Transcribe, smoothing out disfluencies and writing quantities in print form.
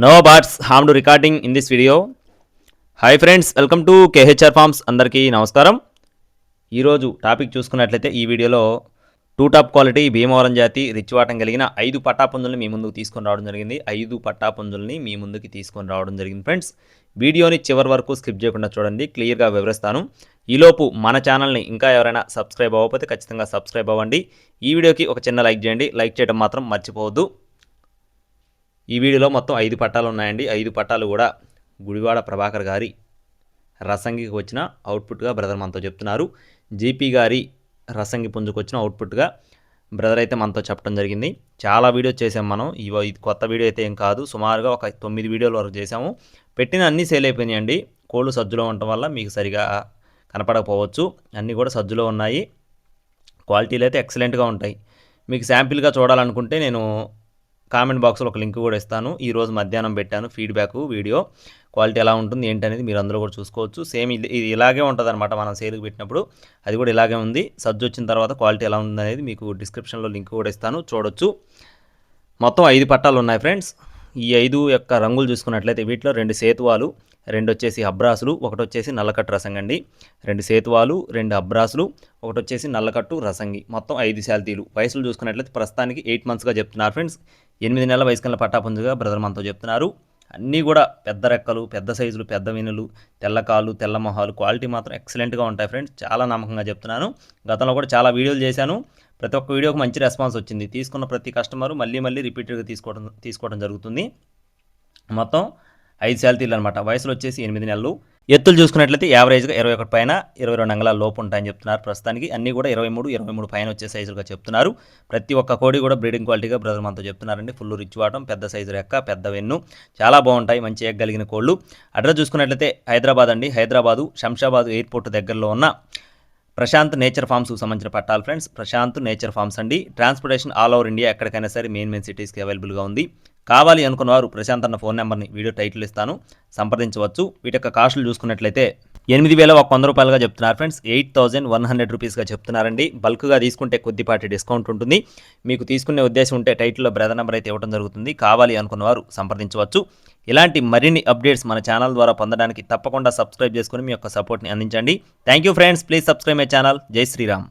No bats harmed recording in this video. Hi friends, welcome to KHR forms. అందరికీ నమస్కారం. ఈరోజు topic చూసుకున్నట్లయితే ఈ వీడియోలో టూ టాప్ క్వాలిటీ భీమవరం జాతి రిచ్వాటం కలిగిన 5 పట్టాపుంజుల్ని మీ ముందుకు తీసుకొని రావడం జరిగింది. 5 పట్టాపుంజుల్ని మీ ముందుకు తీసుకొని రావడం జరిగింది ఫ్రెండ్స్. వీడియోని చివరి వరకు స్కిప్ చేయకుండా చూడండి, క్లియర్గా వివరిస్తాను. ఈలోపు మన ఛానల్ని ఇంకా ఎవరైనా సబ్స్క్రైబ్ అవ్వకపోతే ఖచ్చితంగా సబ్స్క్రైబ్ అవ్వండి. ఈ వీడియోకి ఒక చిన్న లైక్ చేయండి, లైక్ చేయడం మాత్రం మర్చిపోవద్దు. ఈ వీడియోలో మొత్తం 5 పట్టాలు ఉన్నాయండి. 5 పట్టాలు కూడా గుడివాడ ప్రభాకర్ గారి రసంగికి వచ్చిన అవుట్పుట్గా బ్రదర్ మనతో చెప్తున్నారు. జీపీ గారి రసంగి పుంజుకు వచ్చిన అవుట్పుట్గా బ్రదర్ అయితే మనతో చెప్పడం జరిగింది. చాలా వీడియోస్ చేసాం మనం. ఇది కొత్త వీడియో అయితే ఏం కాదు, సుమారుగా ఒక 9 వీడియోల వరకు చేసాము. పెట్టిన అన్నీ సేల్ అయిపోయినాయండి. కోళ్ళు సజ్జులో ఉండటం వల్ల మీకు సరిగా కనపడకపోవచ్చు. అన్నీ కూడా సజ్జులో ఉన్నాయి. క్వాలిటీలు అయితే ఎక్సలెంట్గా ఉంటాయి. మీకు శాంపిల్గా చూడాలనుకుంటే నేను కామెంట్ బాక్స్లో ఒక లింక్ కూడా ఇస్తాను. ఈరోజు మధ్యాహ్నం పెట్టాను ఫీడ్బ్యాక్ వీడియో. క్వాలిటీ ఎలా ఉంటుంది ఏంటనేది మీరు అందరూ కూడా చూసుకోవచ్చు. సేమ్ ఇది ఇలాగే ఉంటుంది అనమాట. మనం సేల్కి పెట్టినప్పుడు అది కూడా ఇలాగే ఉంది. సజ్జు వచ్చిన తర్వాత క్వాలిటీ ఎలా ఉందనేది మీకు డిస్క్రిప్షన్లో లింక్ కూడా ఇస్తాను, చూడొచ్చు. మొత్తం 5 పట్టాలు ఉన్నాయి ఫ్రెండ్స్. ఈ 5 యొక్క రంగులు చూసుకున్నట్లయితే వీటిలో 2 సేతువాలు, 2 వచ్చేసి అబ్రాసులు, 1 వచ్చేసి నల్లకట్టు రసంగండి. 2 సేతువాలు, 2 అబ్రాసులు, 1 వచ్చేసి నల్లకట్టు రసంగి. మొత్తం 5 శాల్తీలు. వయసులు చూసుకున్నట్లయితే ప్రస్తుతానికి 8 monthsగా చెప్తున్నారు ఫ్రెండ్స్. 8 నెలల వయసు కల్లా పట్టాపుంజుగా బ్రదర్ మనతో చెప్తున్నారు. అన్నీ కూడా పెద్ద రెక్కలు, పెద్ద సైజులు, పెద్ద వెనులు, తెల్ల కాళ్ళు, తెల్ల మొహాలు. క్వాలిటీ మాత్రం ఎక్సలెంట్గా ఉంటాయి ఫ్రెండ్స్. చాలా నమ్మకంగా చెప్తున్నాను. గతంలో కూడా చాలా వీడియోలు చేశాను. ప్రతి ఒక్క వీడియోకి మంచి రెస్పాన్స్ వచ్చింది. తీసుకున్న ప్రతి కస్టమరు మళ్ళీ రిపీటెడ్గా తీసుకోవడం జరుగుతుంది. మొత్తం 5 శాల్తీలు అనమాట. వయసులో వచ్చేసి 8 నెలలు. ఎత్తులు చూసుకున్నట్లయితే యావరేజ్గా 21 పైన 22 అంగళాల లోపు ఉంటాయని చెప్తున్నారు. ప్రస్తుతానికి అన్నీ కూడా 23 పైన వచ్చే సైజులుగా చెప్తున్నారు. ప్రతి ఒక్క కోడి కూడా బ్రీడింగ్ క్వాలిటీగా బ్రదర్ మనతో చెప్తున్నారండి. ఫుల్ రిచ్ వాటం, పెద్ద సైజు రెక్క, పెద్ద వెన్ను, చాలా బాగుంటాయి. మంచి ఎగ్గలిగిన కోళ్ళు. అడ్రస్ చూసుకున్నట్లయితే హైదరాబాద్ అండి. హైదరాబాదు శంషాబాద్ ఎయిర్పోర్ట్ దగ్గరలో ఉన్న ప్రశాంత్ నేచర్ ఫార్మ్స్కి సంబంధించిన పట్టాలు ఫ్రెండ్స్. ప్రశాంత్ నేచర్ ఫార్మ్స్ అండి. ట్రాన్స్పోర్టేషన్ ఆల్ ఓవర్ ఇండియా, ఎక్కడికైనా సరే మెయిన్ సిటీస్కి అవైలబుల్గా ఉంది. కావాలి అనుకున్న వారు ప్రశాంత్ అన్న ఫోన్ నెంబర్ని వీడియో టైటిల్ ఇస్తాను, సంప్రదించవచ్చు. వీటి యొక్క కాస్టులు చూసుకున్నట్లయితే 8,100 రూపాయలుగా చెప్తున్నారు ఫ్రెండ్స్. 8,100 రూపీస్గా చెప్తున్నారండి. బల్క్గా తీసుకుంటే కొద్దిపాటి డిస్కౌంట్ ఉంటుంది. మీకు తీసుకునే ఉద్దేశం ఉంటే టైటిల్లో బ్రదర్ నెంబర్ అయితే ఇవ్వడం జరుగుతుంది. కావాలి అనుకున్న వారు సంప్రదించవచ్చు. ఇలాంటి మరిన్ని అప్డేట్స్ మన ఛానల్ ద్వారా పొందడానికి తప్పకుండా సబ్స్క్రైబ్ చేసుకుని మీ యొక్క సపోర్ట్ని అందించండి. Thank you friends. Please subscribe my channel. జై శ్రీరామ్.